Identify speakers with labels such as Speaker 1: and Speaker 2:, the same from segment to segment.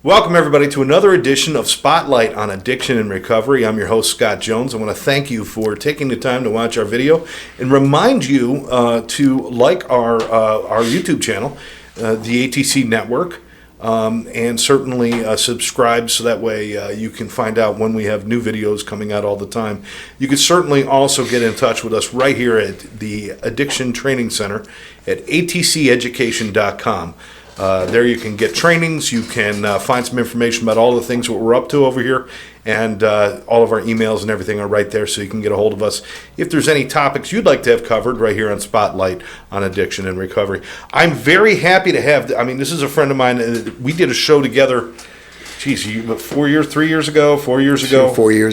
Speaker 1: Welcome, everybody, to another edition of Spotlight on Addiction and Recovery. I'm your host, Scott Jones. I want to thank you for taking the time to watch our video and remind you to like our YouTube channel, the ATC Network, and certainly subscribe so that way you can find out when we have new videos coming out all the time. You can certainly also get in touch with us right here at the Addiction Training Center at atceducation.com. There you can get trainings, you can find some information about all the things that we're up to over here, and all of our emails and everything are right there so you can get a hold of us if there's any topics you'd like to have covered right here on Spotlight on Addiction and Recovery. I'm very happy to have, this is a friend of mine, we did a show together, 4 years ago.
Speaker 2: 4 years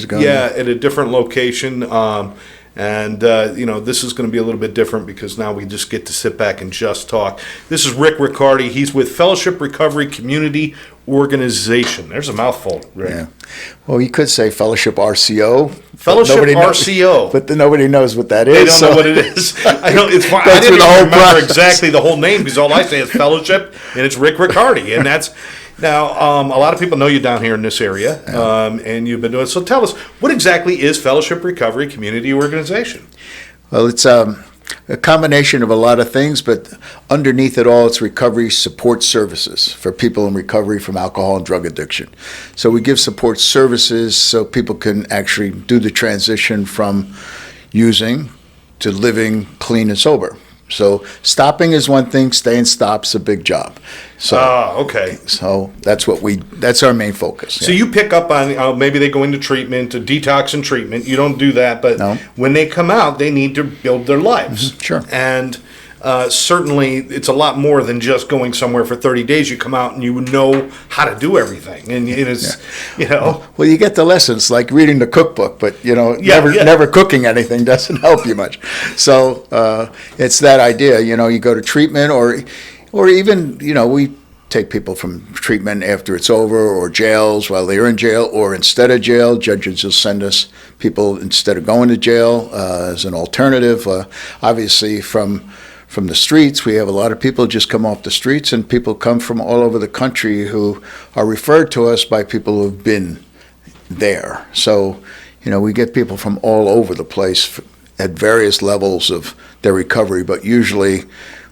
Speaker 2: ago.
Speaker 1: Yeah, at a different location. This is going to be a little bit different because now we just get to sit back and just talk. This is Rick Riccardi. He's with Fellowship Recovery Community Organization. There's a mouthful, Rick.
Speaker 2: Yeah. Well, you could say Fellowship RCO.
Speaker 1: Fellowship RCO.
Speaker 2: But nobody knows what that is.
Speaker 1: They don't know what it is. I didn't even remember exactly the whole name because all I say is Fellowship, and it's Rick Riccardi. And that's... Now, a lot of people know you down here in this area, and you've been doing it. So tell us, what exactly is Fellowship Recovery Community Organization?
Speaker 2: Well, it's a combination of a lot of things, but underneath it all, it's recovery support services for people in recovery from alcohol and drug addiction. So we give support services so people can actually do the transition from using to living clean and sober. So stopping is one thing, staying stop's a big job. So,
Speaker 1: okay.
Speaker 2: So that's our main focus.
Speaker 1: So you pick up on maybe they go into treatment, to detox and treatment. You don't do that, but when they come out, they need to build their lives.
Speaker 2: Mm-hmm, sure.
Speaker 1: And certainly it's a lot more than just going somewhere for 30 days. You come out and you know how to do everything. And it is,
Speaker 2: Well, you get the lessons like reading the cookbook, but, never cooking anything doesn't help you much. So it's that idea, you go to treatment or even, we take people from treatment after it's over, or jails while they're in jail, or instead of jail, judges will send us people instead of going to jail as an alternative. Obviously, from the streets, we have a lot of people just come off the streets, and people come from all over the country who are referred to us by people who have been there. So, we get people from all over the place at various levels of their recovery, but usually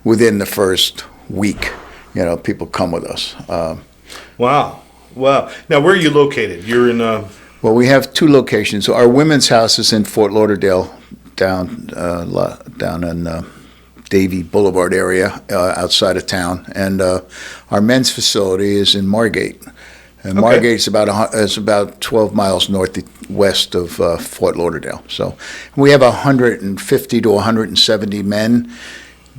Speaker 2: within the first week, people come with us.
Speaker 1: Wow. Now, where are you located? You're in...
Speaker 2: Well, we have two locations. So our women's house is in Fort Lauderdale, down in Davie Boulevard area, outside of town. And our men's facility is in Margate. And Margate is about 12 miles northwest of Fort Lauderdale. So we have 150 to 170 men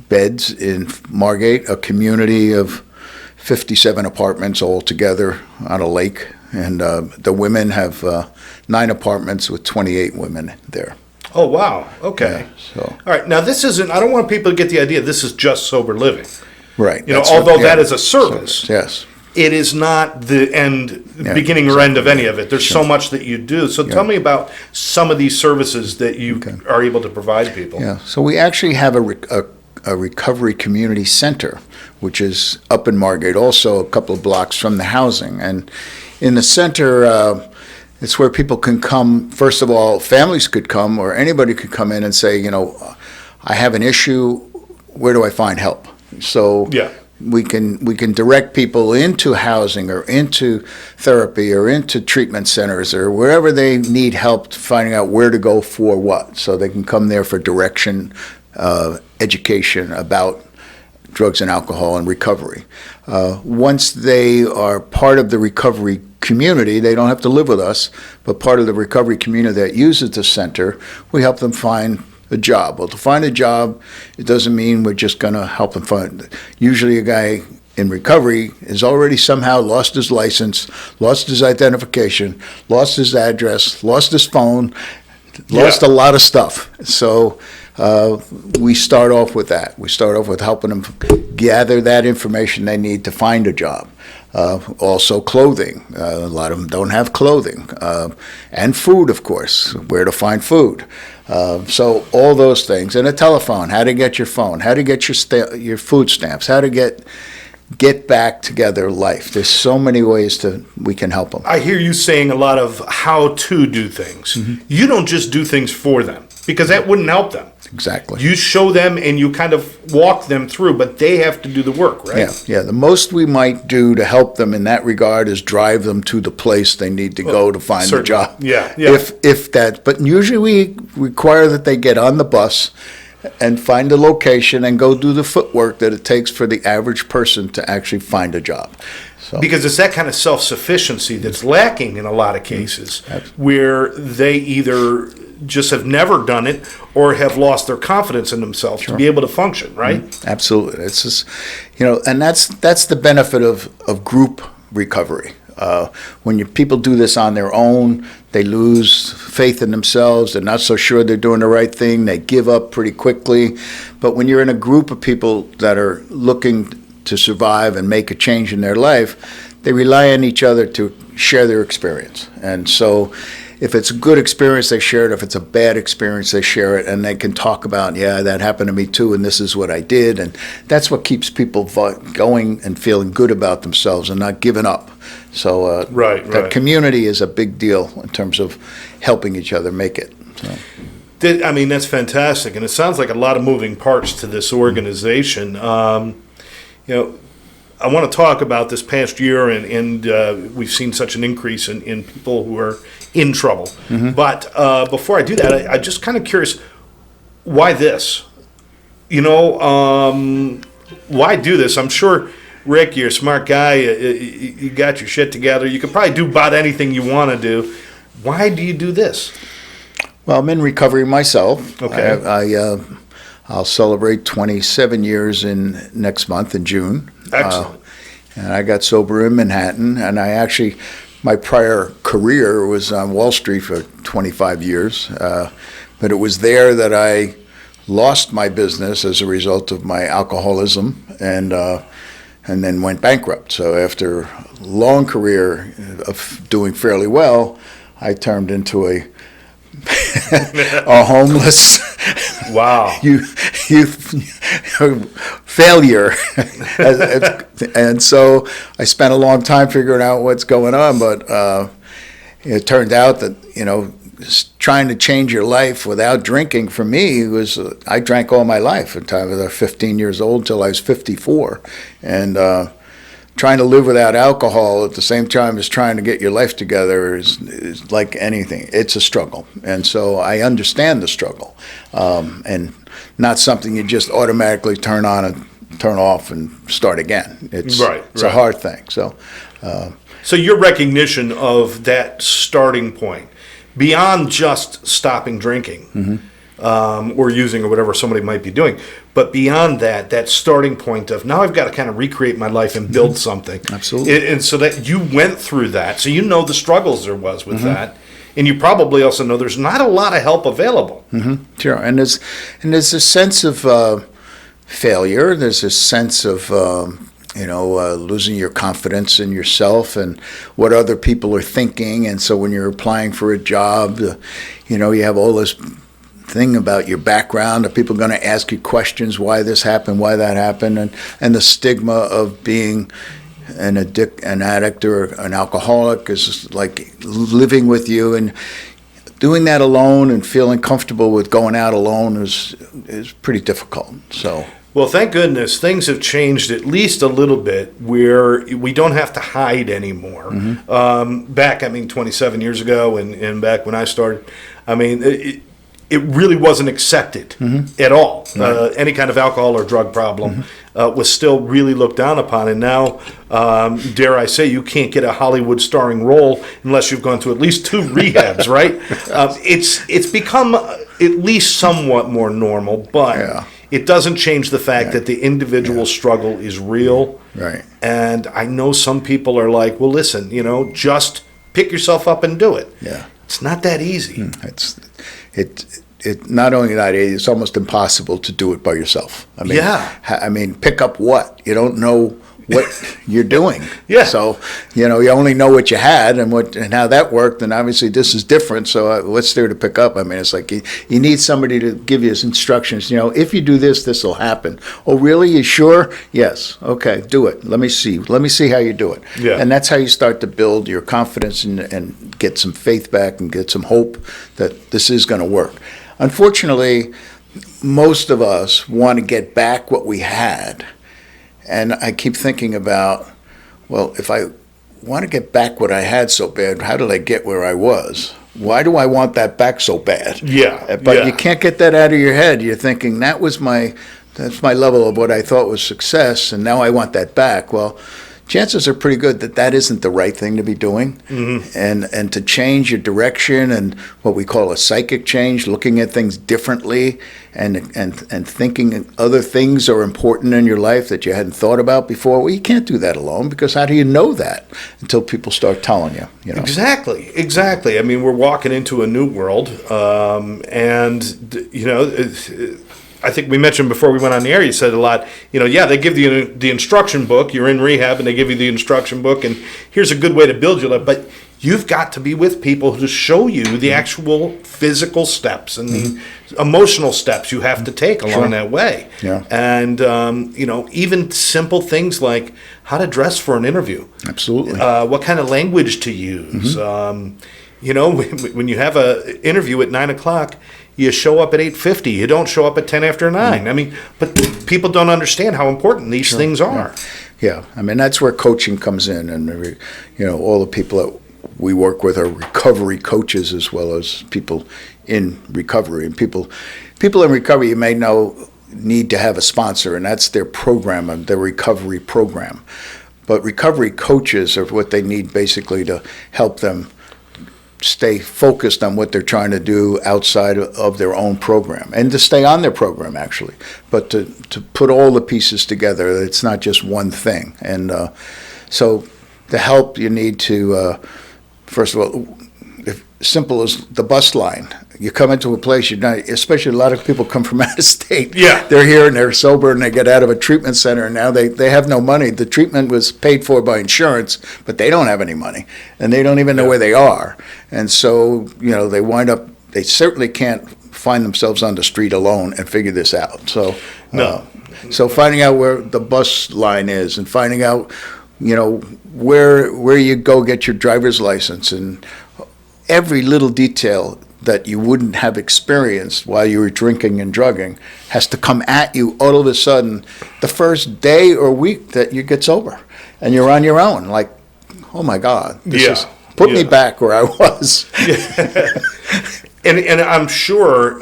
Speaker 2: beds in Margate, a community of 57 apartments all together on a lake. And the women have 9 apartments with 28 women there.
Speaker 1: Oh, wow. Okay.
Speaker 2: Yeah,
Speaker 1: all right. Now, this isn't, I don't want people to get the idea this is just sober living.
Speaker 2: Right.
Speaker 1: Although that is a service.
Speaker 2: Yes.
Speaker 1: It is not the beginning or end of any of it. There's so much that you do. So tell me about some of these services that you are able to provide people.
Speaker 2: Yeah. So we actually have a recovery community center, which is up in Margate, also a couple of blocks from the housing. And in the center, it's where people can come. First of all, families could come, or anybody could come in and say, I have an issue. Where do I find help? So we can direct people into housing or into therapy or into treatment centers or wherever they need help finding out where to go for what. So they can come there for direction, education about drugs and alcohol and recovery. Once they are part of the recovery community, they don't have to live with us, but part of the recovery community that uses the center, we help them find a job. Well, to find a job, it doesn't mean we're just going to help them find. Usually a guy in recovery has already somehow lost his license, lost his identification, lost his address, lost his phone, lost a lot of stuff. So we start off with that. We start off with helping them gather that information they need to find a job. Also clothing. A lot of them don't have clothing. And food, of course, where to find food. So all those things. And a telephone, how to get your phone, how to get your food stamps, how to get get back together life. There's so many ways we can help them.
Speaker 1: I hear you saying a lot of how to do things. You don't just do things for them, because that wouldn't help them.
Speaker 2: Exactly.
Speaker 1: You show them and you kind of walk them through, but they have to do the work, right?
Speaker 2: Yeah. The most we might do to help them in that regard is drive them to the place they need to go to find the job.
Speaker 1: Yeah.
Speaker 2: If that, but usually we require that they get on the bus and find a location and go do the footwork that it takes for the average person to actually find a job. So.
Speaker 1: Because it's that kind of self-sufficiency that's lacking in a lot of cases, where they either just have never done it or have lost their confidence in themselves to be able to function, right?
Speaker 2: Absolutely. It's just, and that's the benefit of group recovery. When people do this on their own, they lose faith in themselves. They're not so sure they're doing the right thing. They give up pretty quickly. But when you're in a group of people that are looking to survive and make a change in their life, they rely on each other to share their experience. And so if it's a good experience, they share it. If it's a bad experience, they share it. And they can talk about, yeah, that happened to me too, and this is what I did. And that's what keeps people going and feeling good about themselves and not giving up. So that community is a big deal in terms of helping each other make it. So.
Speaker 1: I mean, that's fantastic. And it sounds like a lot of moving parts to this organization. I want to talk about this past year, and we've seen such an increase in people who are in trouble. But before I do that, I'm just kind of curious, why this? Why do this? I'm sure, Rick, you're a smart guy. You got your shit together. You could probably do about anything you want to do. Why do you do this?
Speaker 2: Well, I'm in recovery myself.
Speaker 1: Okay.
Speaker 2: I'll celebrate 27 years next month in June.
Speaker 1: Excellent.
Speaker 2: And I got sober in Manhattan, and my prior career was on Wall Street for 25 years, but it was there that I lost my business as a result of my alcoholism, and then went bankrupt. So after a long career of doing fairly well, I turned into a homeless failure. And so I spent a long time figuring out what's going on, but it turned out that trying to change your life without drinking for me was I drank all my life until I was 15 years old till I was 54, and trying to live without alcohol at the same time as trying to get your life together is like anything. It's a struggle. And so I understand the struggle, and not something you just automatically turn on and turn off and start again. It's a hard thing. So
Speaker 1: your recognition of that starting point, beyond just stopping drinking, or using or whatever somebody might be doing, but beyond that starting point of now I've got to kind of recreate my life and build something.
Speaker 2: Absolutely.
Speaker 1: And so that you went through that, so you know the struggles there was with that, and you probably also know there's not a lot of help available.
Speaker 2: Sure, and there's a sense of failure. There's a sense of losing your confidence in yourself and what other people are thinking. And so when you're applying for a job, you have all this thing about your background. Are people going to ask you questions? Why this happened? Why that happened? And the stigma of being an addict or an alcoholic is like living with you, and doing that alone and feeling comfortable with going out alone is pretty difficult. So.
Speaker 1: Well, thank goodness things have changed at least a little bit, where we don't have to hide anymore. Back, 27 years ago, and back when I started, it really wasn't accepted at all. Any kind of alcohol or drug problem was still really looked down upon. And now, dare I say, you can't get a Hollywood starring role unless you've gone to at least 2 rehabs, right? It's become at least somewhat more normal, but it doesn't change the fact that the individual struggle is real.
Speaker 2: Right.
Speaker 1: And I know some people are like, well, listen, just pick yourself up and do it.
Speaker 2: Yeah.
Speaker 1: It's not that easy.
Speaker 2: It not only that, it's almost impossible to do it by yourself. Pick up what? You don't know what you're doing.
Speaker 1: Yeah.
Speaker 2: So, you only know what you had and how that worked, and obviously this is different, so what's there to pick up? I mean, it's like you need somebody to give you instructions. If you do this, this will happen. Oh, really? You sure? Yes. Okay, do it. Let me see how you do it.
Speaker 1: Yeah.
Speaker 2: And that's how you start to build your confidence and get some faith back and get some hope that this is going to work. Unfortunately, most of us want to get back what we had. And I keep thinking about, well, if I want to get back what I had so bad, how did I get where I was? Why do I want that back so bad?
Speaker 1: Yeah.
Speaker 2: But you can't get that out of your head. You're thinking, that's my level of what I thought was success, and now I want that back. Well, chances are pretty good that isn't the right thing to be doing. Mm-hmm. And to change your direction and what we call a psychic change, looking at things differently and thinking other things are important in your life that you hadn't thought about before. Well, you can't do that alone, because how do you know that until people start telling you?
Speaker 1: Exactly. I mean, we're walking into a new world, I think we mentioned before we went on the air, you said a lot, they give you the instruction book, you're in rehab, and they give you the instruction book, and here's a good way to build your life, but you've got to be with people who show you the actual physical steps and the emotional steps you have to take along that way.
Speaker 2: Yeah.
Speaker 1: And, even simple things like how to dress for an interview.
Speaker 2: Absolutely.
Speaker 1: What kind of language to use. Mm-hmm. When you have an interview at 9 o'clock, you show up at 8:50. You don't show up at 10 after 9. I mean, but people don't understand how important these things are.
Speaker 2: Yeah. I mean, that's where coaching comes in. And, all the people that we work with are recovery coaches as well as people in recovery. And people in recovery, you may know, need to have a sponsor, and that's their program, their recovery program. But recovery coaches are what they need basically to help them stay focused on what they're trying to do outside of their own program, and to stay on their program, actually, but to put all the pieces together. It's not just one thing. And so to help, you need to, first of all, simple as the bus line. You come into a place, especially a lot of people come from out of state.
Speaker 1: Yeah.
Speaker 2: They're here and they're sober and they get out of a treatment center, and now they have no money. The treatment was paid for by insurance, but they don't have any money, and they don't even know where they are. And so, they wind up, they certainly can't find themselves on the street alone and figure this out. So, so finding out where the bus line is, and finding out, where you go get your driver's license, and every little detail that you wouldn't have experienced while you were drinking and drugging has to come at you all of a sudden the first day or week that you get sober, and you're on your own. Like, oh my God, this put me back where I was.
Speaker 1: And I'm sure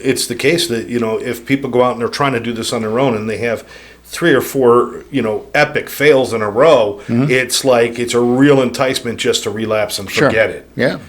Speaker 1: it's the case that, if people go out and they're trying to do this on their own and they have 3 or 4, epic fails in a row, it's like it's a real enticement just to relapse and forget it.
Speaker 2: Yeah.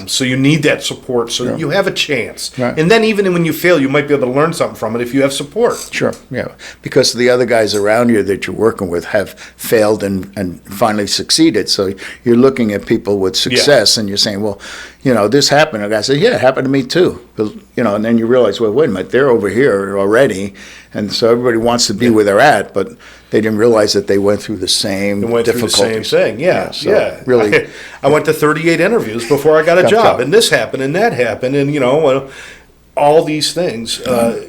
Speaker 1: So you need that support so that you have a chance.
Speaker 2: Right.
Speaker 1: And then even when you fail, you might be able to learn something from it if you have support.
Speaker 2: Sure, yeah. Because the other guys around you that you're working with have failed and finally succeeded. So you're looking at people with success and you're saying, well, this happened. And the guy says, yeah, it happened to me too. And then you realize, well, wait a minute, they're over here already. And so everybody wants to be where they're at, but they didn't realize that they went through the same difficulties.
Speaker 1: Through the same thing, yeah.
Speaker 2: Really,
Speaker 1: I went to 38 interviews before I got a job, and this happened, and that happened, and all these things.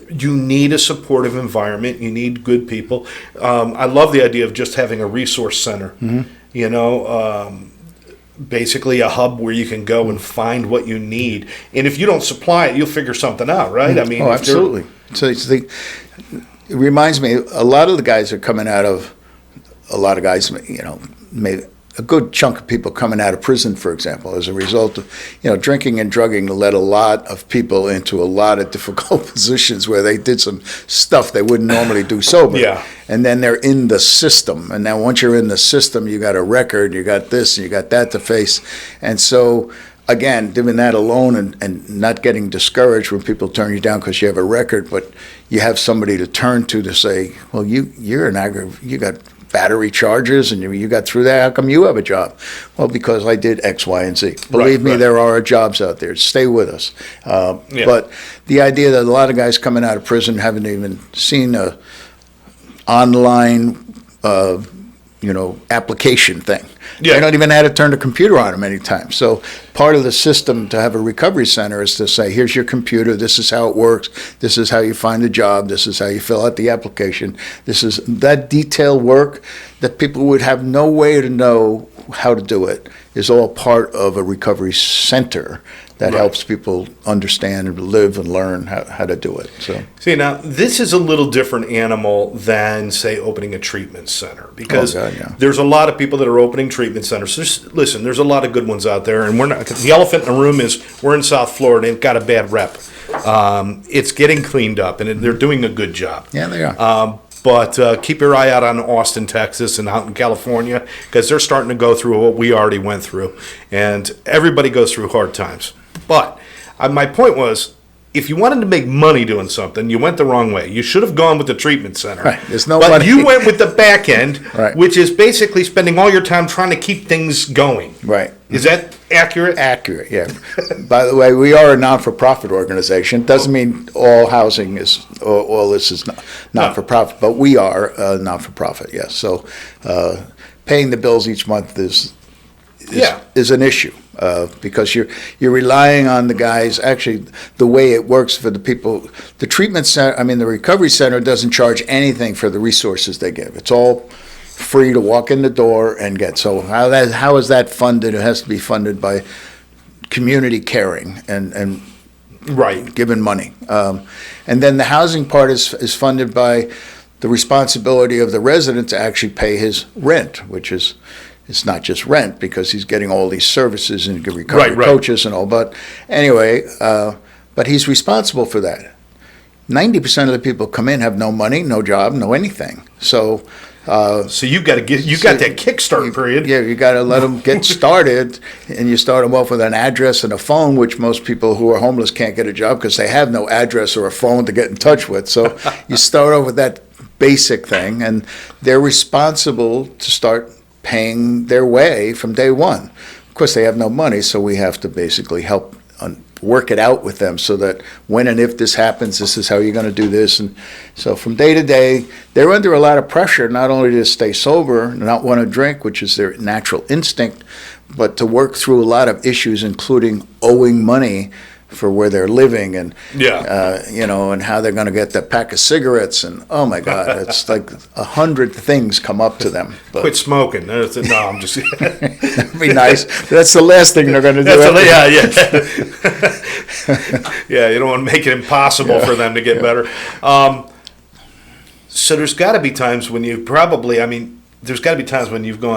Speaker 1: You need a supportive environment. You need good people. I love the idea of just having a resource center. Basically a hub where you can go and find what you need, and if you don't supply it, you'll figure something out, right? I mean,
Speaker 2: absolutely. So it reminds me, a lot of the guys are coming out of, maybe a good chunk of people coming out of prison, for example, as a result of, drinking and drugging led a lot of people into a lot of difficult positions where they did some stuff they wouldn't normally do sober.
Speaker 1: Yeah.
Speaker 2: And then they're in the system. And now once you're in the system, you got a record, you got this, and you got that to face. And so, again, doing that alone and not getting discouraged when people turn you down because you have a record, but you have somebody to turn to say, well, you're you got battery charges and you got through that. How come you have a job? Well, because I did X, Y, and Z. Believe me, there are jobs out there. Stay with us. But the idea that a lot of guys coming out of prison haven't even seen a online application thing.
Speaker 1: Yeah.
Speaker 2: They don't even know how to turn the computer on them many times. So part of the system to have a recovery center is to say, here's your computer, this is how it works, this is how you find a job, this is how you fill out the application. This is that detailed work that people would have no way to know how to do it is all part of a recovery center that helps people understand and live and learn how to do it. So,
Speaker 1: see, now this is a little different animal than, say, opening a treatment center, because there's a lot of people that are opening treatment centers. There's a lot of good ones out there, and we're not. The elephant in the room is we're in South Florida and it got a bad rep. It's getting cleaned up, and they're doing a good job.
Speaker 2: Yeah, they are.
Speaker 1: But keep your eye out on Austin, Texas, and out in California, because they're starting to go through what we already went through, and everybody goes through hard times. But my point was, if you wanted to make money doing something, you went the wrong way. You should have gone with the treatment center.
Speaker 2: Right. There's no
Speaker 1: but
Speaker 2: money.
Speaker 1: You went with the back end,
Speaker 2: Right.
Speaker 1: which is basically spending all your time trying to keep things going.
Speaker 2: Right.
Speaker 1: Is that accurate?
Speaker 2: Accurate, yeah. By the way, we are a non-for-profit organization. Doesn't mean all housing is, all this is not-for-profit, but we are not-for-profit, yes. So paying the bills each month is an issue. Because you're relying on the guys. Actually, the way it works for the people, the treatment center, the recovery center doesn't charge anything for the resources they give. It's all free to walk in the door and get. So how is that funded? It has to be funded by community caring and
Speaker 1: right,
Speaker 2: giving money. And then the housing part is funded by the responsibility of the resident to actually pay his rent, which is. It's not just rent, because he's getting all these services and recovery coaches and all. But anyway, but he's responsible for that. 90% of the people come in have no money, no job, no anything. So
Speaker 1: you got that kickstart period.
Speaker 2: Yeah, you got to let them get started, and you start them off with an address and a phone, which most people who are homeless can't get a job because they have no address or a phone to get in touch with. So you start off with that basic thing, and they're responsible to start paying their way from day one. Of course, they have no money, so we have to basically help work it out with them so that when and if this happens, this is how you're going to do this. And so from day to day, they're under a lot of pressure, not only to stay sober, not want to drink, which is their natural instinct, but to work through a lot of issues, including owing money for where they're living and, and how they're going to get that pack of cigarettes. And, oh, my God, it's like 100 things come up to them. But,
Speaker 1: quit smoking. No, I'm just
Speaker 2: that'd be nice. That's the last thing they're going to do.
Speaker 1: Yeah, you don't want to make it impossible for them to get better. So there's got to be times when you've gone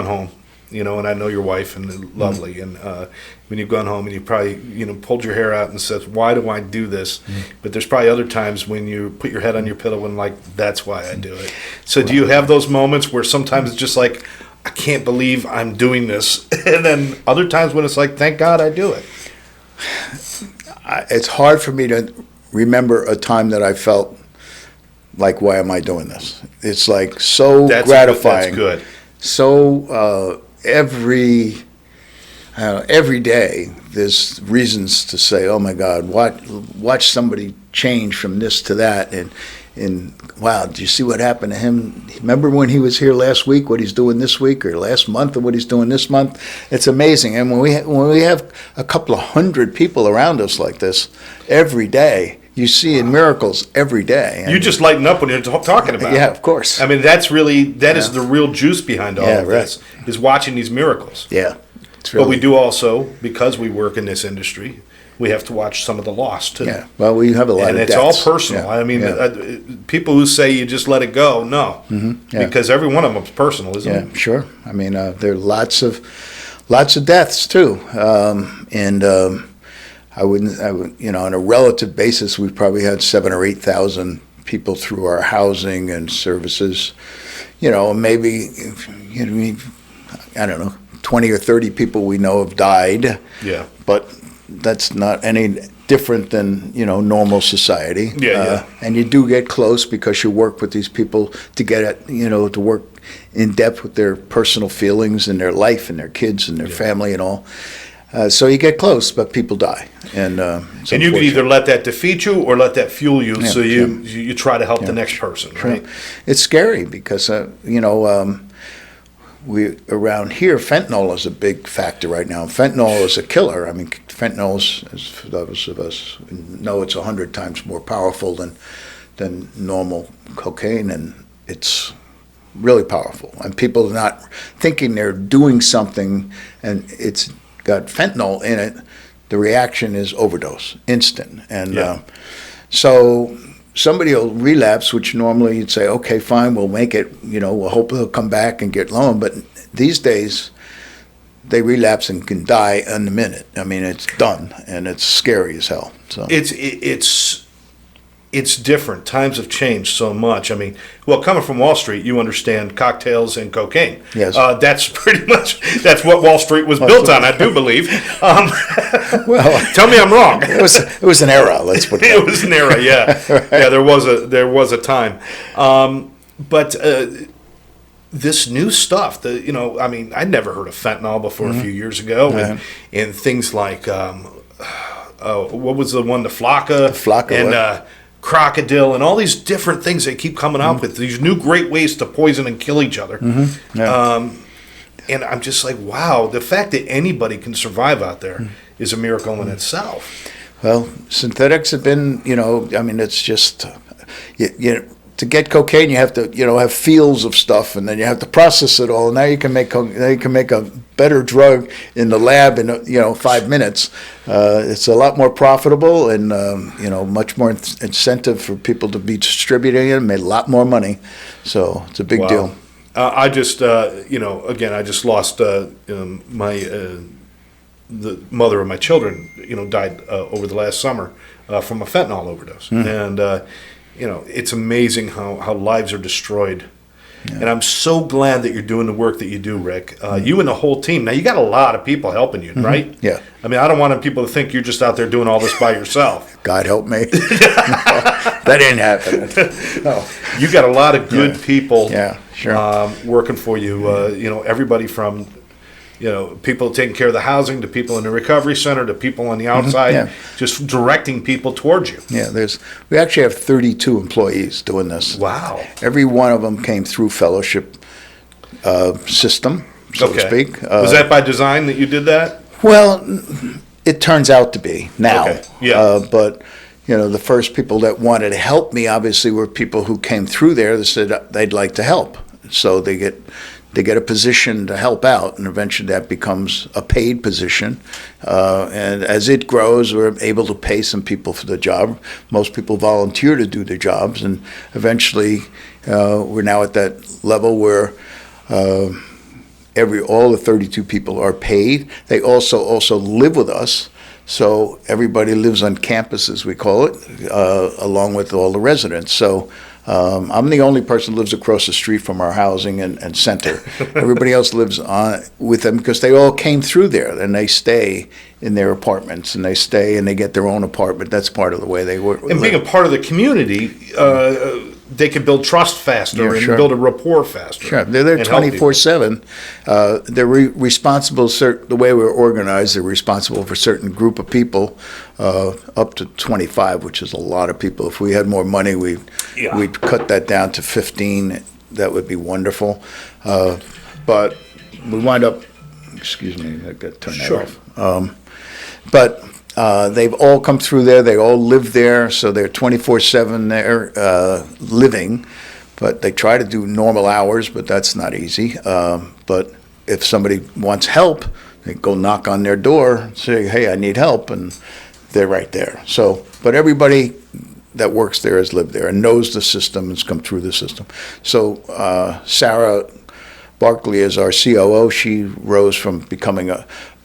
Speaker 1: home, and I know your wife and lovely, and when you've gone home and you probably, pulled your hair out and said, why do I do this? But there's probably other times when you put your head on your pillow and that's why I do it. So do you have those moments where sometimes it's just like, I can't believe I'm doing this, and then other times when it's like, thank God I do it?
Speaker 2: It's hard for me to remember a time that I felt like, why am I doing this? It's like so gratifying.
Speaker 1: That's good.
Speaker 2: So every day there's reasons to say, oh my God, watch somebody change from this to that, and wow, did you see what happened to him? Remember when he was here last week, what he's doing this week, or last month, or what he's doing this month? It's amazing. And when we have a couple of 100 people around us like this every day, you see in miracles every day.
Speaker 1: You just lighten up when you're talking about it.
Speaker 2: Yeah, of course.
Speaker 1: That is the real juice behind all of this, is watching these miracles.
Speaker 2: Yeah.
Speaker 1: But we do also, because we work in this industry, we have to watch some of the loss too.
Speaker 2: Yeah, well, we have a lot of deaths.
Speaker 1: And it's all personal. Yeah. People who say you just let it go, no. Mm-hmm. Yeah. Because every one of them is personal, isn't it?
Speaker 2: Yeah, sure. There are lots of deaths too. I would, on a relative basis, we've probably had 7,000 or 8,000 people through our housing and services. Maybe, I don't know, 20 or 30 people we know have died. Yeah. But that's not any different than, normal society. Yeah. And you do get close because you work with these people to get at, to work in depth with their personal feelings and their life and their kids and their family and all. So you get close, but people die, and it's
Speaker 1: And you can
Speaker 2: unfortunate.
Speaker 1: either let that defeat you or let that fuel you,
Speaker 2: Yeah,
Speaker 1: so you try to help the next person,
Speaker 2: Sure.
Speaker 1: right?
Speaker 2: It's scary because we around here, fentanyl is a big factor right now. Fentanyl is a killer. I mean, fentanyl is, as those of us know, it's 100 times more powerful than normal cocaine, and it's really powerful. And people are not thinking they're doing something, and it's got fentanyl in it. The reaction is overdose, instant, and so somebody will relapse, which normally you'd say, okay, fine, we'll make it, we'll hope they'll come back and get loan. But these days, they relapse and can die in a minute. I mean, it's done, and it's scary as hell. So
Speaker 1: It's different. Times have changed so much. I mean, well, coming from Wall Street, you understand cocktails and cocaine.
Speaker 2: Yes.
Speaker 1: That's pretty much what Wall Street was built on, I do believe.
Speaker 2: well,
Speaker 1: Tell me I'm wrong.
Speaker 2: it was an era. Let's put it.
Speaker 1: It was an era, yeah. Yeah, there was a time. But this new stuff, I mean, I'd never heard of fentanyl before a few years ago, and things like what was the one, the Flocka, and crocodile, and all these different things they keep coming out with, these new great ways to poison and kill each other. And I'm just like, wow, the fact that anybody can survive out there is a miracle in itself.
Speaker 2: Well, synthetics have been, I mean, it's just, to get cocaine, you have to, have fields of stuff, and then you have to process it all. And now you can make a better drug in the lab in 5 minutes. It's a lot more profitable, and much more incentive for people to be distributing it. Made a lot more money, so it's a big deal.
Speaker 1: I just, again, I just lost the mother of my children. Died over the last summer from a fentanyl overdose, and it's amazing how lives are destroyed. Yeah. And I'm so glad that you're doing the work that you do, Rick. You and the whole team. Now, you got a lot of people helping you, right?
Speaker 2: Yeah.
Speaker 1: I mean, I don't want people to think you're just out there doing all this by yourself.
Speaker 2: God help me. No, that ain't happening. No.
Speaker 1: You got a lot of good people working for you. Everybody from people taking care of the housing, to people in the recovery center, to people on the outside, just directing people towards you.
Speaker 2: Yeah, we actually have 32 employees doing this.
Speaker 1: Wow.
Speaker 2: Every one of them came through fellowship system, so to speak.
Speaker 1: Was that by design that you did that?
Speaker 2: Well, it turns out to be now.
Speaker 1: Okay. Yeah.
Speaker 2: But the first people that wanted to help me obviously were people who came through there that said they'd like to help. So they get a position to help out, and eventually that becomes a paid position. And as it grows, we're able to pay some people for the job. Most people volunteer to do their jobs, and eventually we're now at that level where all the 32 people are paid. They also live with us. So everybody lives on campus, as we call it, along with all the residents. So I'm the only person who lives across the street from our housing and center. Everybody else lives with them because they all came through there, and they stay in their apartments, and they get their own apartment. That's part of the way they work.
Speaker 1: And being a part of the community, they can build trust faster and build a rapport faster.
Speaker 2: Sure, they're there 24/7. They're responsible. The way we're organized, they're responsible for a certain group of people, up to 25, which is a lot of people. If we had more money, we'd cut that down to 15. That would be wonderful. But we wind up. Excuse me, I got to turn that off. But they've all come through there. They all live there, so they're 24/7 there living. But they try to do normal hours, but that's not easy. But if somebody wants help, they go knock on their door and say, hey, I need help, and they're right there. So, but everybody that works there has lived there and knows the system and has come through the system. So Sarah Barkley is our COO. She rose from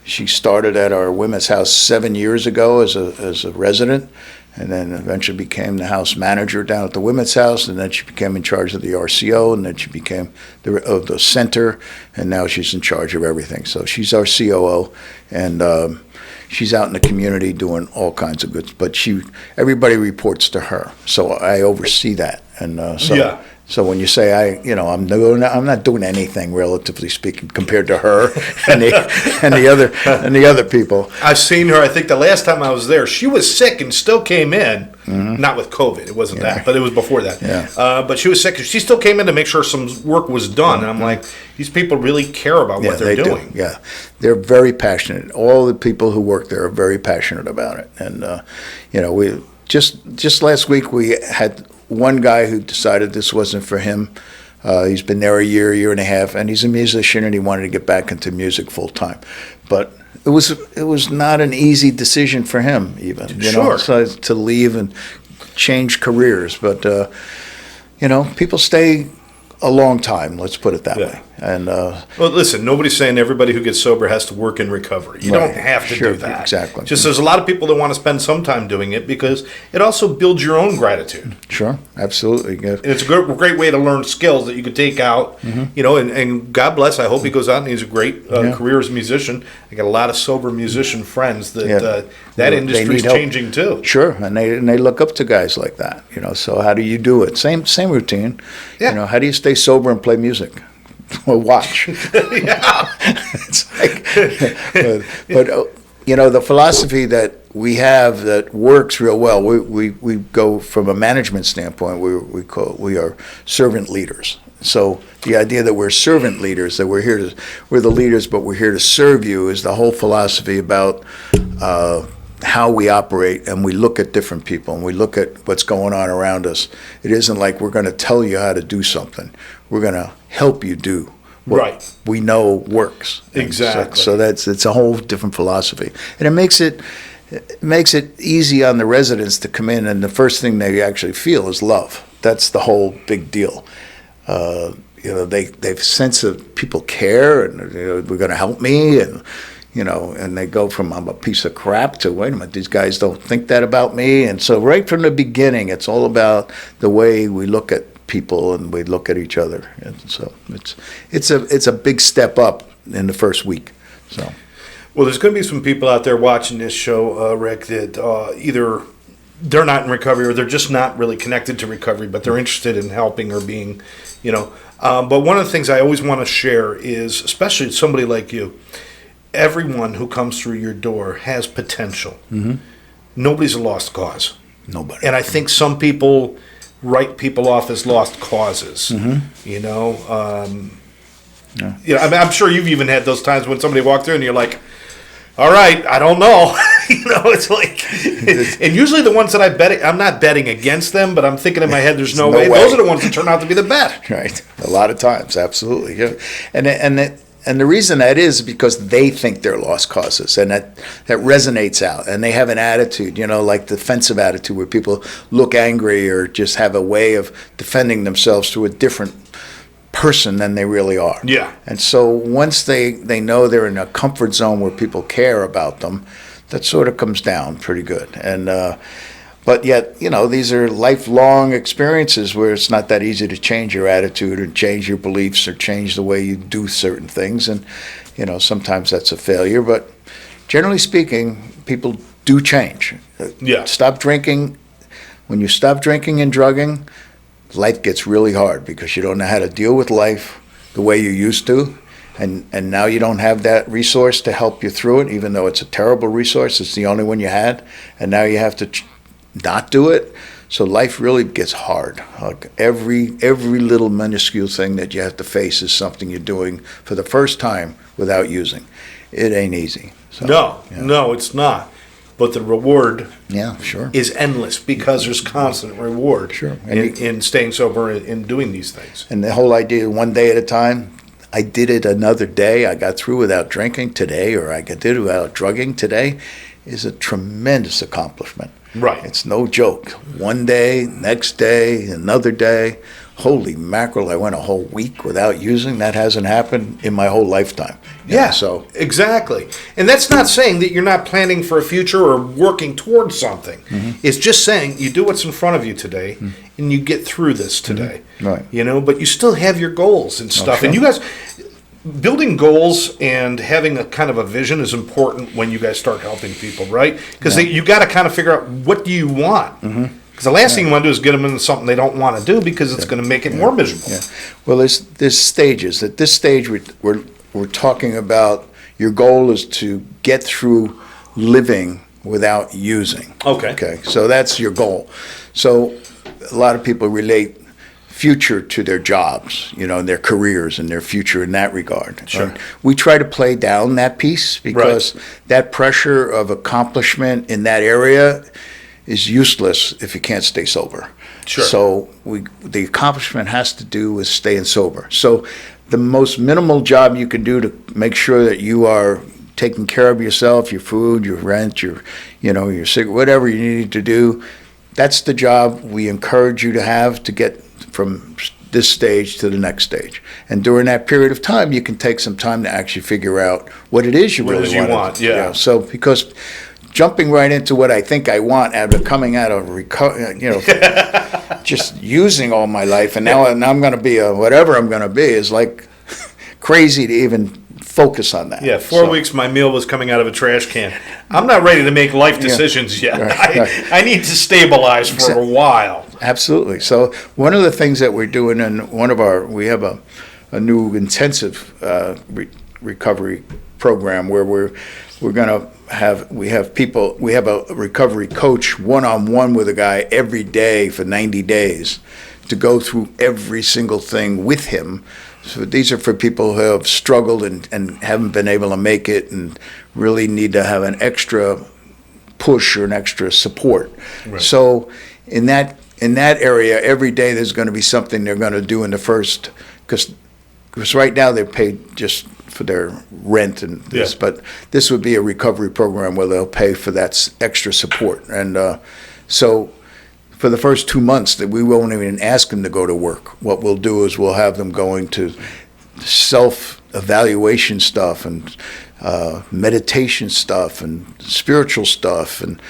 Speaker 2: she started at our women's house 7 years ago as a resident, and then eventually became the house manager down at the women's house, and then she became in charge of the RCO, and then she became of the center, and now she's in charge of everything. So she's our COO, and she's out in the community doing all kinds of good. But everybody reports to her, so I oversee that, and So when you say I'm not doing anything relatively speaking compared to her and the other people.
Speaker 1: I've seen her. I think the last time I was there, she was sick and still came in. Not with COVID, it wasn't that, but it was before that.
Speaker 2: Yeah.
Speaker 1: But she was sick. She still came in to make sure some work was done. And I'm like, these people really care about what they're doing.
Speaker 2: Do. Yeah, they're very passionate. All the people who work there are very passionate about it. And we just last week we had one guy who decided this wasn't for him. He's been there a year and a half, and he's a musician, and he wanted to get back into music full time. But it was not an easy decision for him, even to leave and change careers. But people stay a long time. Let's put it that way. And
Speaker 1: well, listen, nobody's saying everybody who gets sober has to work in recovery. You don't have to do that.
Speaker 2: Exactly.
Speaker 1: Just there's a lot of people that want to spend some time doing it because it also builds your own gratitude.
Speaker 2: Sure, absolutely.
Speaker 1: And it's a great way to learn skills that you can take out. And God bless. I hope he goes out and he's a great career as a musician. I got a lot of sober musician friends that that industry's changing too.
Speaker 2: Sure, and they look up to guys like that. So how do you do it? Same routine.
Speaker 1: Yeah.
Speaker 2: How do you stay sober and play music? Well, watch.
Speaker 1: Yeah.
Speaker 2: It's like, but the philosophy that we have that works real well. We go from a management standpoint. We are servant leaders. So the idea that we're servant leaders, that we're the leaders, but we're here to serve you, is the whole philosophy about how we operate, and we look at different people, and we look at what's going on around us. It isn't like we're going to tell you how to do something. We're going to help you do what we know works.
Speaker 1: Exactly.
Speaker 2: So it's a whole different philosophy, and it makes it easy on the residents to come in, and the first thing they actually feel is love. That's the whole big deal. They've sense of people care, and we're going to help me, and and they go from I'm a piece of crap to wait a minute, these guys don't think that about me. And so right from the beginning, it's all about the way we look at people and we look at each other. And so it's a big step up in the first week. So,
Speaker 1: well, there's going to be some people out there watching this show, Rick, that either they're not in recovery or they're just not really connected to recovery, but they're interested in helping or being, But one of the things I always want to share is, especially somebody like you, everyone who comes through your door has potential. Nobody's a lost cause.
Speaker 2: Nobody.
Speaker 1: And I think some people write people off as lost causes. I'm sure you've even had those times when somebody walked through and you're like, all right, I don't know. It's like, and usually the ones that I'm not betting against them, but I'm thinking in my head, there's no way. Those are the ones that turn out to be the bet.
Speaker 2: Right. A lot of times, absolutely. Yeah. And the reason that is because they think they're lost causes, and that resonates out. And they have an attitude, like defensive attitude, where people look angry or just have a way of defending themselves to a different person than they really are.
Speaker 1: Yeah.
Speaker 2: And so once they know they're in a comfort zone where people care about them, that sort of comes down pretty good. And but yet, these are lifelong experiences where it's not that easy to change your attitude or change your beliefs or change the way you do certain things. And, sometimes that's a failure. But generally speaking, people do change.
Speaker 1: Yeah.
Speaker 2: Stop drinking. When you stop drinking and drugging, life gets really hard because you don't know how to deal with life the way you used to. And now you don't have that resource to help you through it, even though it's a terrible resource. It's the only one you had. And now you have to not do it. So life really gets hard. Like every little minuscule thing that you have to face is something you're doing for the first time without using. It ain't easy. So,
Speaker 1: No, it's not. But the reward
Speaker 2: sure.
Speaker 1: is endless because there's constant reward in staying sober and in doing these things.
Speaker 2: And the whole idea, one day at a time, I did it another day. I got through without drinking today, or I did it without drugging today, is a tremendous accomplishment.
Speaker 1: Right.
Speaker 2: It's no joke. One day, next day, another day. Holy mackerel, I went a whole week without using. That hasn't happened in my whole lifetime.
Speaker 1: So exactly. And that's not saying that you're not planning for a future or working towards something. It's just saying you do what's in front of you today and you get through this today.
Speaker 2: Right.
Speaker 1: But you still have your goals and stuff.
Speaker 2: Sure.
Speaker 1: And you guys, building goals and having a kind of a vision is important when you guys start helping people, right? Because you got to kind of figure out, what do you want? Because the last thing you want to do is get them into something they don't want to do because it's going to make it more miserable.
Speaker 2: Yeah. Well, there's stages. At this stage, we're talking about your goal is to get through living without using.
Speaker 1: Okay.
Speaker 2: Okay. So that's your goal. So a lot of people relate future to their jobs, and their careers and their future in that regard.
Speaker 1: Sure.
Speaker 2: And we try to play down that piece because that pressure of accomplishment in that area is useless if you can't stay sober.
Speaker 1: Sure.
Speaker 2: So the accomplishment has to do with staying sober. So the most minimal job you can do to make sure that you are taking care of yourself, your food, your rent, your cigarette, whatever you need to do, that's the job we encourage you to have to get from this stage to the next stage. And during that period of time, you can take some time to actually figure out what it is you really want.
Speaker 1: Yeah.
Speaker 2: So because jumping right into what I think I want coming out of just using all my life, and now I'm going to be whatever I'm going to be is like crazy to even focus on that.
Speaker 1: Yeah, 4 weeks my meal was coming out of a trash can. I'm not ready to make life decisions yet.
Speaker 2: Right.
Speaker 1: I need to stabilize for a while.
Speaker 2: Absolutely. So one of the things that we're doing in we have a new intensive recovery program where we have a recovery coach one-on-one with a guy every day for 90 days to go through every single thing with him. So these are for people who have struggled and haven't been able to make it and really need to have an extra push or an extra support.
Speaker 1: Right.
Speaker 2: So in that area, every day there's going to be something they're going to do in the first, because right now they're paid just for their rent and this, but this would be a recovery program where they'll pay for that extra support. And so for the first 2 months that we won't even ask them to go to work. What we'll do is we'll have them going to self-evaluation stuff and meditation stuff and spiritual stuff and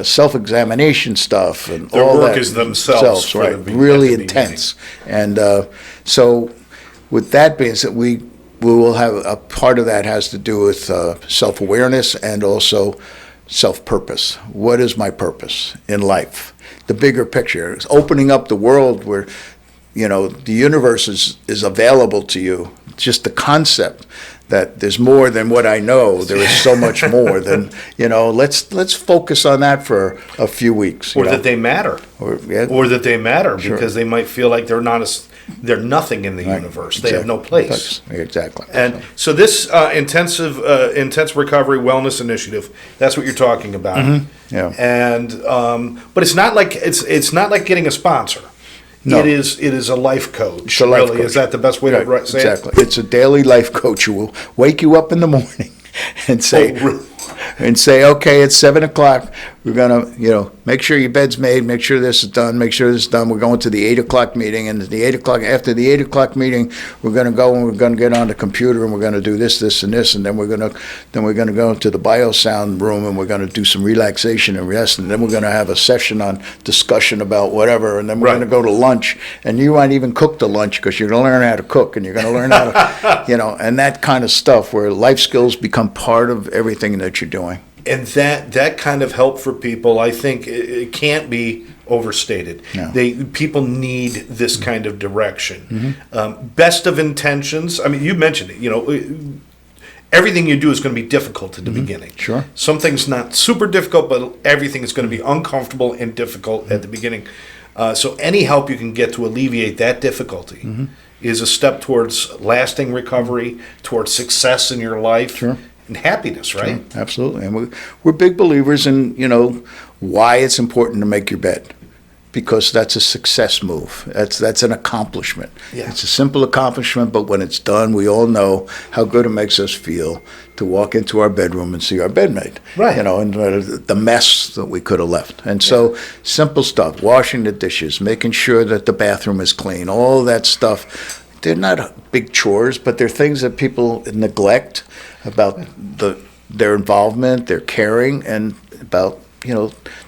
Speaker 2: self-examination stuff and
Speaker 1: Their
Speaker 2: all
Speaker 1: work
Speaker 2: that
Speaker 1: is themselves,
Speaker 2: right?
Speaker 1: at the
Speaker 2: Really
Speaker 1: beginning.
Speaker 2: intense. And so with that being said, we will have a part of that has to do with self-awareness and also self-purpose. What is my purpose in life? The bigger picture is opening up the world where, the universe is available to you. Just the concept that there's more than what I know. There is so much more than, let's focus on that for a few weeks.
Speaker 1: Or that they matter. Or that they matter because they might feel like they're nothing in the universe. They have no place.
Speaker 2: Exactly.
Speaker 1: And so this intense recovery wellness initiative, that's what you're talking about.
Speaker 2: Mm-hmm. Yeah.
Speaker 1: And but it's not like getting a sponsor.
Speaker 2: No.
Speaker 1: It is a life coach.
Speaker 2: It's a life coach.
Speaker 1: Is that the best way to say it?
Speaker 2: Exactly. It's a daily life coach who will wake you up in the morning and say, okay, it's 7:00. We're gonna, make sure your bed's made, make sure this is done, make sure this is done. We're going to the 8:00 meeting, and after the 8:00 meeting, we're gonna go and we're gonna get on the computer and we're gonna do this, and this, and then we're gonna go into the biosound room and we're gonna do some relaxation and rest, and then we're gonna have a session on discussion about whatever, and then we're gonna go to lunch, and you might even cook the lunch because you're gonna learn how to cook and you're gonna learn how to, and that kind of stuff where life skills become part of everything that you're doing.
Speaker 1: And that kind of help for people, I think, it can't be overstated.
Speaker 2: No.
Speaker 1: People need this kind of direction. Best of intentions. I mean, you mentioned it. Everything you do is going to be difficult at the beginning.
Speaker 2: Sure.
Speaker 1: Something's not super difficult, but everything is going to be uncomfortable and difficult at the beginning. So any help you can get to alleviate that difficulty is a step towards lasting recovery, towards success in your life.
Speaker 2: Sure.
Speaker 1: And happiness, right?
Speaker 2: Sure, absolutely. And we're big believers in, why it's important to make your bed. Because that's a success move. That's an accomplishment.
Speaker 1: Yeah.
Speaker 2: It's a simple accomplishment, but when it's done, we all know how good it makes us feel to walk into our bedroom and see our bed made.
Speaker 1: Right.
Speaker 2: And the mess that we could have left. And so simple stuff, washing the dishes, making sure that the bathroom is clean, all that stuff. They're not big chores, but they're things that people neglect about their involvement, their caring, and about,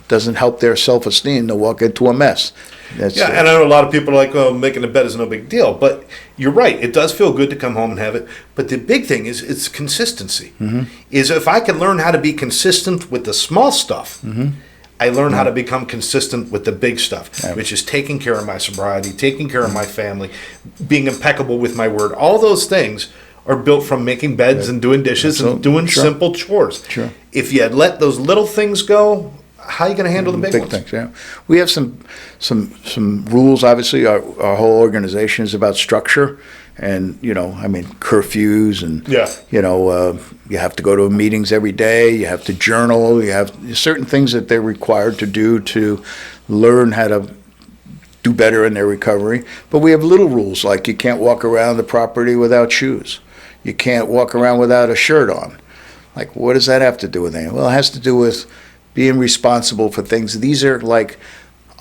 Speaker 2: doesn't help their self-esteem to walk into a mess. And
Speaker 1: I know a lot of people are like, well, making a bed is no big deal. But you're right. It does feel good to come home and have it. But the big thing is it's consistency. Is if I can learn how to be consistent with the small stuff, I learned how to become consistent with the big stuff,
Speaker 2: Yeah.
Speaker 1: which is taking care of my sobriety, taking care of my family, being impeccable with my word. All those things are built from making beds and doing dishes and doing
Speaker 2: Sure.
Speaker 1: simple chores.
Speaker 2: Sure.
Speaker 1: If you had let those little things go, how are you going to handle the big ones?
Speaker 2: things. Yeah, we have some rules. Obviously, our whole organization is about structure, and curfews, and
Speaker 1: Yeah.
Speaker 2: you have to go to meetings every day. You have to journal. You have certain things that they're required to do to learn how to do better in their recovery. But we have little rules, like you can't walk around the property without shoes. You can't walk around without a shirt on. Like, what does that have to do with anything? Well, it has to do with being responsible for things. These are like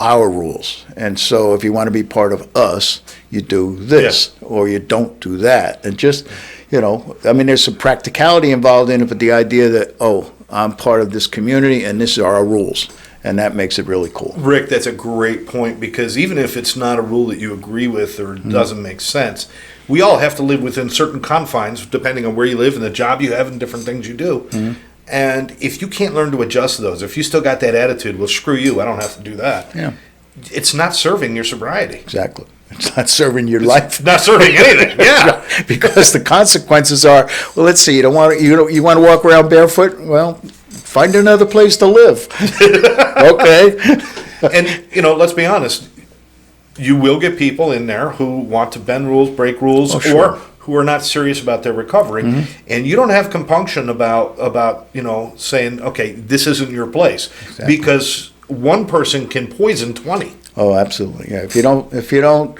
Speaker 2: our rules. And so if you want to be part of us, you do this or you don't do that. And just, there's some practicality involved in it, but the idea that, I'm part of this community and this are our rules. And that makes it really cool.
Speaker 1: Rick, that's a great point, because even if it's not a rule that you agree with or doesn't make sense, we all have to live within certain confines depending on where you live and the job you have and different things you do. And if you can't learn to adjust to those, if you still got that attitude, well, screw you, I don't have to do that.
Speaker 2: Yeah.
Speaker 1: It's not serving your sobriety.
Speaker 2: Exactly. It's not serving your life.
Speaker 1: Not serving anything. Yeah.
Speaker 2: Because the consequences are, well, let's see, you want to walk around barefoot? Well, find another place to live. Okay.
Speaker 1: And, let's be honest, you will get people in there who want to bend rules, break rules,
Speaker 2: sure.
Speaker 1: or who are not serious about their recovery. And you don't have compunction about saying, okay, this isn't your place.
Speaker 2: Exactly.
Speaker 1: Because one person can poison 20.
Speaker 2: Oh, absolutely. Yeah. If you don't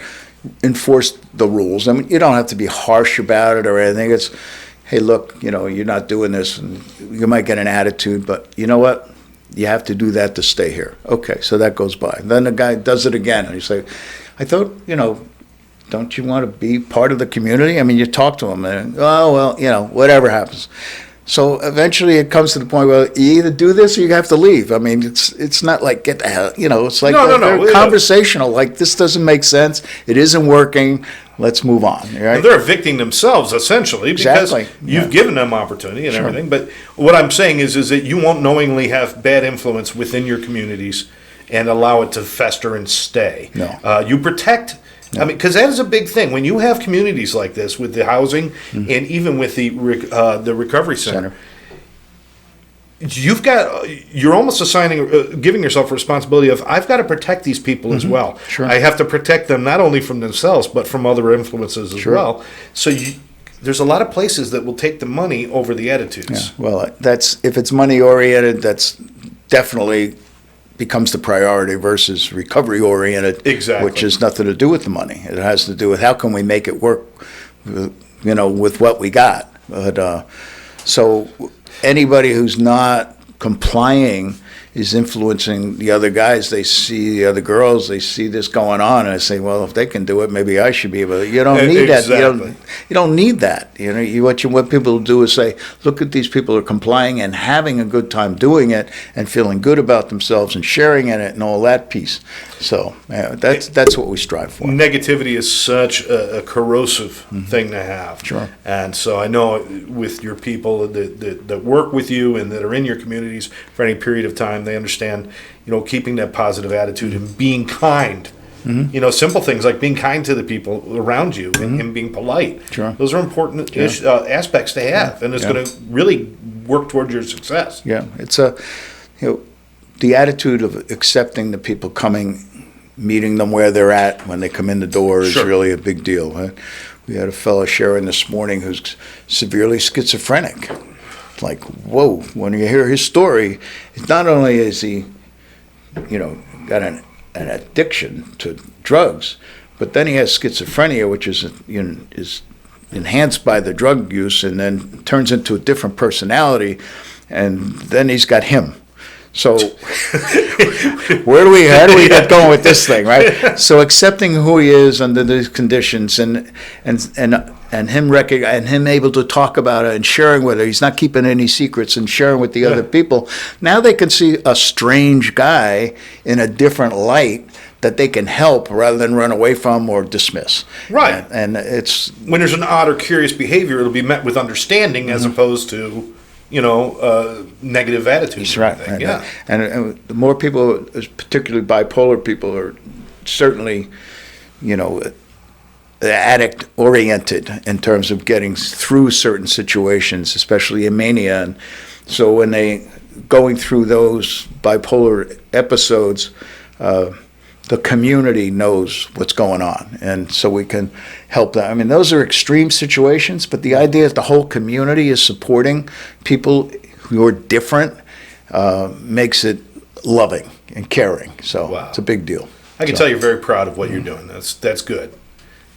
Speaker 2: enforce the rules, I mean, you don't have to be harsh about it or anything. It's, hey, look, you're not doing this, and you might get an attitude, but you know what? You have to do that to stay here. Okay, so that goes by. Then the guy does it again, and he's like, I thought, don't you want to be part of the community? I mean, you talk to him, and, whatever happens. So eventually it comes to the point where you either do this or you have to leave. I mean, it's not like get the hell, it's like they're conversational. Like, this doesn't make sense. It isn't working. Let's move on. Right?
Speaker 1: And they're evicting themselves, essentially, because you've given them opportunity and everything. But what I'm saying is that you won't knowingly have bad influence within your communities and allow it to fester and stay.
Speaker 2: No.
Speaker 1: You protect. I mean, because that is a big thing. When you have communities like this with the housing and even with the recovery center, you're almost assigning, giving yourself a responsibility of, I've got to protect these people as well.
Speaker 2: Sure.
Speaker 1: I have to protect them not only from themselves, but from other influences as well. So there's a lot of places that will take the money over the attitudes.
Speaker 2: Yeah. Well, if it's money oriented, that's definitely becomes the priority versus recovery oriented,
Speaker 1: Exactly.
Speaker 2: which has nothing to do with the money. It has to do with how can we make it work, with what we got. But so anybody who's not complying is influencing the other guys. They see the other girls, they see this going on, and they say, well, if they can do it, maybe I should be able to. You don't need that. You don't need that. What people do is say, look at these people are complying and having a good time doing it and feeling good about themselves and sharing in it and all that piece. So that's what we strive for.
Speaker 1: Negativity is such a corrosive thing to have.
Speaker 2: Sure.
Speaker 1: And so I know with your people that work with you and that are in your communities for any period of time, they understand, keeping that positive attitude and being kind. Simple things like being kind to the people around you and being polite.
Speaker 2: Sure.
Speaker 1: Those are important aspects to have, and it's going to really work towards your success.
Speaker 2: Yeah, it's the attitude of accepting the people coming, meeting them where they're at when they come in the door is really a big deal. Right? We had a fellow sharing this morning who's severely schizophrenic. Like, whoa, when you hear his story, not only is he, got an addiction to drugs, but then he has schizophrenia, which is enhanced by the drug use and then turns into a different personality, and then he's got him. So how do we get going with this thing, right? So accepting who he is under these conditions and him able to talk about it and sharing with it. He's not keeping any secrets and sharing with the other people. Now they can see a strange guy in a different light that they can help rather than run away from or dismiss.
Speaker 1: Right.
Speaker 2: And it's
Speaker 1: when there's an odd or curious behavior, it'll be met with understanding as opposed to negative attitudes.
Speaker 2: That's right.
Speaker 1: Right.
Speaker 2: Right.
Speaker 1: Yeah.
Speaker 2: And the more people, particularly bipolar people, are certainly, addict oriented in terms of getting through certain situations, especially in mania. And so when they going through those bipolar episodes, the community knows what's going on, and so we can help them. I mean, those are extreme situations, but the idea that the whole community is supporting people who are different makes it loving and caring. So
Speaker 1: Wow.
Speaker 2: It's a big deal.
Speaker 1: I can tell you're very proud of what you're doing. That's good.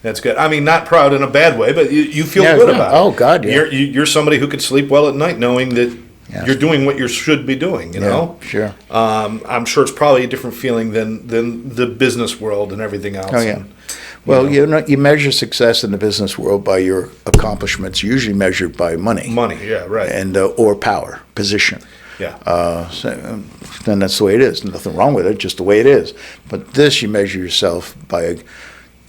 Speaker 1: That's good. I mean, not proud in a bad way, but you feel good about it.
Speaker 2: Oh, God, yeah.
Speaker 1: You're somebody who could sleep well at night knowing that you're doing what you should be doing, you know?
Speaker 2: Sure.
Speaker 1: I'm sure it's probably a different feeling than the business world and everything else.
Speaker 2: Oh, yeah. Well, you measure success in the business world by your accomplishments, usually measured by money.
Speaker 1: Money, yeah, right.
Speaker 2: And or power, position.
Speaker 1: Yeah.
Speaker 2: Then that's the way it is. Nothing wrong with it, just the way it is. But this, you measure yourself by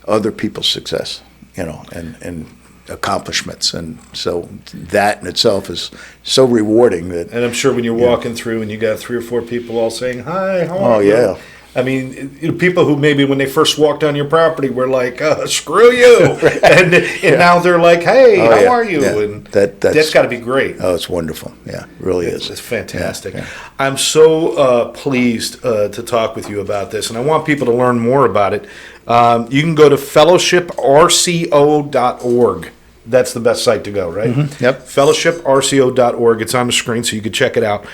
Speaker 2: other people's success, and accomplishments. And so that in itself is so rewarding that.
Speaker 1: And I'm sure when you're walking through and you got 3 or 4 people all saying, "Hi, how are you?"
Speaker 2: Oh, yeah.
Speaker 1: I mean, people who maybe when they first walked on your property were like, "Screw you," and now they're like, "Hey, how are you?"
Speaker 2: Yeah.
Speaker 1: And
Speaker 2: That's
Speaker 1: got to be great.
Speaker 2: Oh, it's wonderful. Yeah, it really is.
Speaker 1: It's fantastic.
Speaker 2: Yeah.
Speaker 1: I'm so pleased to talk with you about this, and I want people to learn more about it. You can go to fellowshiprco.org. That's the best site to go, right?
Speaker 2: Mm-hmm. Yep.
Speaker 1: Fellowshiprco.org. It's on the screen, so you can check it out.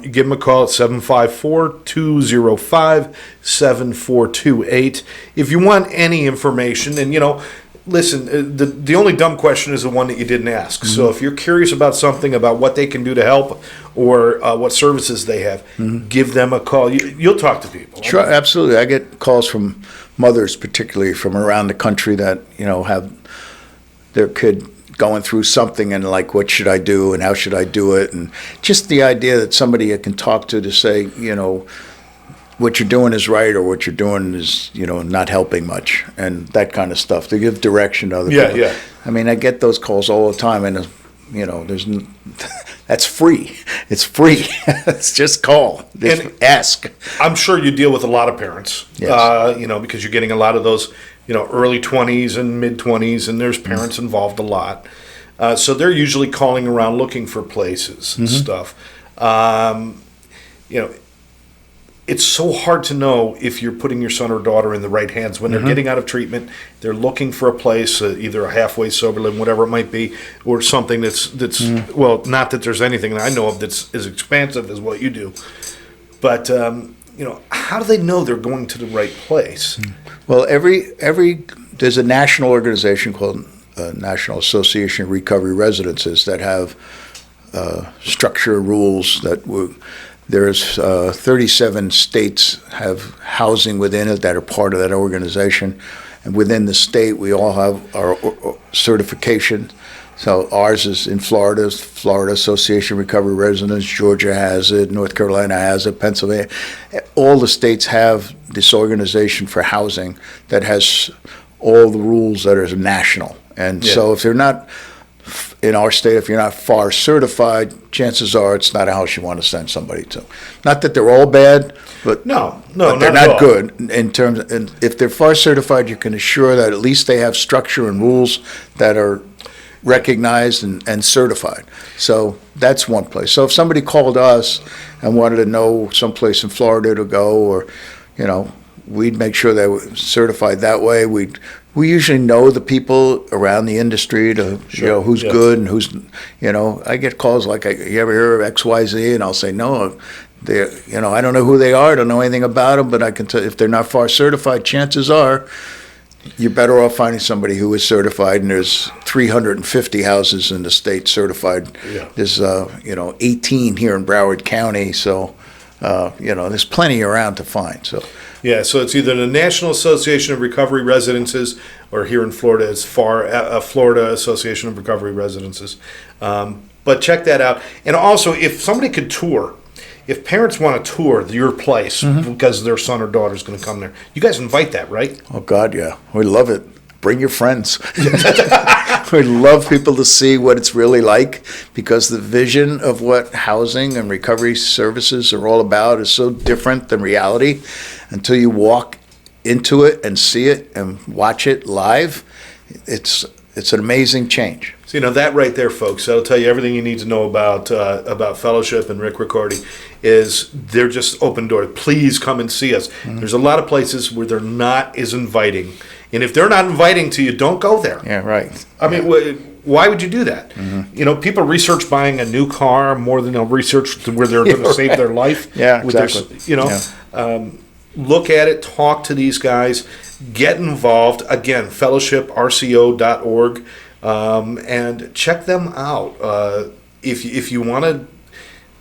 Speaker 1: Give them a call at 754-205-7428. If you want any information, and, listen, the only dumb question is the one that you didn't ask.
Speaker 2: Mm-hmm.
Speaker 1: So if you're curious about something, about what they can do to help or what services they have, give them a call. You'll talk to people.
Speaker 2: Sure, absolutely. I get calls from mothers, particularly from around the country, that have their kid going through something and like, what should I do and how should I do it? And just the idea that somebody you can talk to say, what you're doing is right or what you're doing is, not helping much, and that kind of stuff. To give direction to other people.
Speaker 1: Yeah.
Speaker 2: I mean, I get those calls all the time, and that's free. It's free. It's just call. Just ask.
Speaker 1: I'm sure you deal with a lot of parents.
Speaker 2: Yes.
Speaker 1: Because you're getting a lot of those, early 20s and mid 20s, and there's parents involved a lot. So they're usually calling around looking for places and stuff. It's so hard to know if you're putting your son or daughter in the right hands when they're getting out of treatment. They're looking for a place, either a halfway sober living, whatever it might be, or something that's well, not that there's anything that I know of that's as expansive as what you do. But how do they know they're going to the right place?
Speaker 2: Well, there's a national organization called National Association of Recovery Residences that have structure rules that there's 37 states have housing within it that are part of that organization, and within the state we all have our certification. So ours is in Florida Association of Recovery Residents. Georgia has it. North Carolina has it. Pennsylvania. All the states have this organization for housing that has all the rules that are national. And so if they're not in our state, if you're not FAR certified, chances are it's not a house you want to send somebody to. Not that they're all bad, but
Speaker 1: No,
Speaker 2: but they're
Speaker 1: not at
Speaker 2: not
Speaker 1: all.
Speaker 2: good in terms. And if they're FAR certified, you can assure that at least they have structure and rules that are recognized and certified. So that's one place. So if somebody called us and wanted to know someplace in Florida to go, or we'd make sure they were certified that way. We usually know the people around the industry to who's good and who's I get calls like, you ever hear of XYZ? And I'll say no. They I don't know who they are. I don't know anything about them, but I can tell if they're not FAR certified, chances are you're better off finding somebody who is certified. And there's 350 houses in the state certified.
Speaker 1: Yeah.
Speaker 2: There's 18 here in Broward County, so there's plenty around to find. So.
Speaker 1: Yeah, so it's either the National Association of Recovery Residences, or here in Florida, it's Florida Association of Recovery Residences. But check that out. And also, if somebody could tour, if parents want to tour your place because their son or daughter is going to come there, you guys invite that, right?
Speaker 2: Oh, God, yeah. We love it. bring your friends. We love people to see what it's really like, because the vision of what housing and recovery services are all about is so different than reality. Until you walk into it and see it and watch it live, it's an amazing change.
Speaker 1: So, that right there, folks, that'll tell you everything you need to know about Fellowship and Rick Riccardi. Is they're just open doors. Please come and see us. Mm-hmm. There's a lot of places where they're not as inviting. And if they're not inviting to you, don't go there.
Speaker 2: Yeah, right.
Speaker 1: I mean, why would you do that? Mm-hmm. People research buying a new car more than they'll research where they're going to save their life.
Speaker 2: Yeah, exactly.
Speaker 1: Look at it, talk to these guys, get involved. Again, fellowshiprco.org, and check them out. If you want to,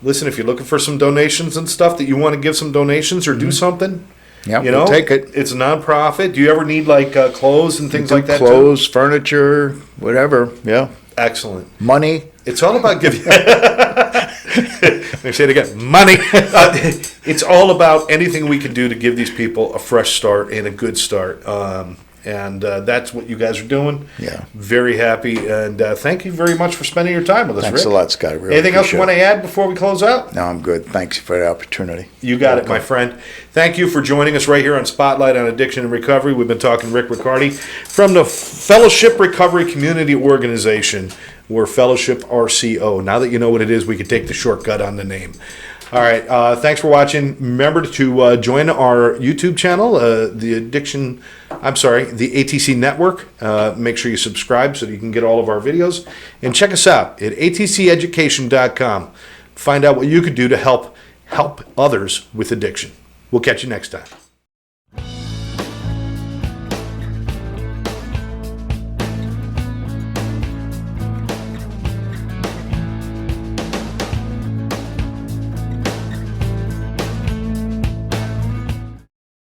Speaker 1: listen, if you're looking for some donations and stuff, that you want to give some donations or do something,
Speaker 2: yeah, we'll take it.
Speaker 1: It's a nonprofit. Do you ever need clothes and things like that?
Speaker 2: Clothes, furniture, whatever. Yeah.
Speaker 1: Excellent.
Speaker 2: Money.
Speaker 1: It's all about giving. Let me say it again. Money. It's all about anything we can do to give these people a fresh start and a good start. And that's what you guys are doing.
Speaker 2: Yeah.
Speaker 1: Very happy. And thank you very much for spending your time with us,
Speaker 2: Thanks
Speaker 1: Rick.
Speaker 2: a lot, Scott. Really
Speaker 1: Anything else you want to add before we close out?
Speaker 2: No, I'm good. Thanks for the opportunity.
Speaker 1: You got it, my friend. Thank you for joining us right here on Spotlight on Addiction and Recovery. We've been talking to Rick Riccardi from the Fellowship Recovery Community Organization. We're Fellowship RCO. Now that you know what it is, we can take the shortcut on the name. All right. Thanks for watching. Remember to join our YouTube channel, the ATC Network. Make sure you subscribe so that you can get all of our videos. And check us out at atceducation.com. Find out what you could do to help others with addiction. We'll catch you next time.